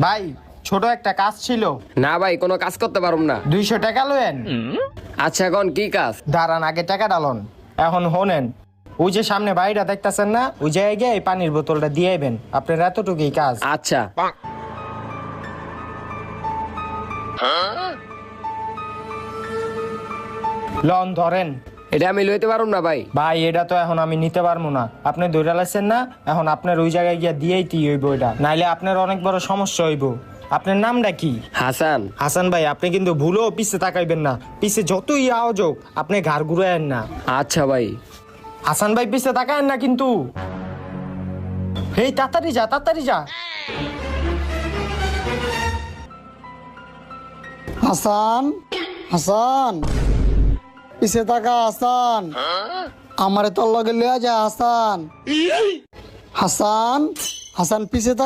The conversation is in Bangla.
ভাই ছোট একটা কাজ ছিল। না ভাই কোনো কাজ করতে পারুম না। 200 টাকা লয়েন। আচ্ছা এখন কি কাজ? দাঁড়ান আগে টাকা ডালন। এখন হোনেন, ওই যে সামনে বাড়িটা দেখতেছেন না, ওই জায়গায় এই পানির বোতলটা দিয়ে আইবেন। আপনার এতটুকুই কাজ। আচ্ছা লন ধরেন। এটা আমি লইতে পারুম না ভাই। ভাই এটা তো এখন আমি নিতে পারবো না, আপনি ধরে লাইছেন না, এখন আপনার ওই জায়গায় গিয়ে দিয়েই হইব এটা, নাইলে আপনার অনেক বড় সমস্যা হইব। আপনার নামটা কি? হাসান। হাসান ভাই, আপনি কিন্তু ভুলেও পিছে তাকাইবেন না, পিছে যতই আওয়াজ হোক আপনি ঘাড় ঘুরায়েন না। আচ্ছা ভাই। হাসান ভাই পিছে তাকায়েন না কিন্তু। হেই তাড়াতাড়ি যা, তাড়াতাড়ি যা। হাসান, হাসান, পিছে তাকা হাসান, আমারে তোর লগে লিয়া যা হাসান। হাসান, হাসান পিছে তাকা।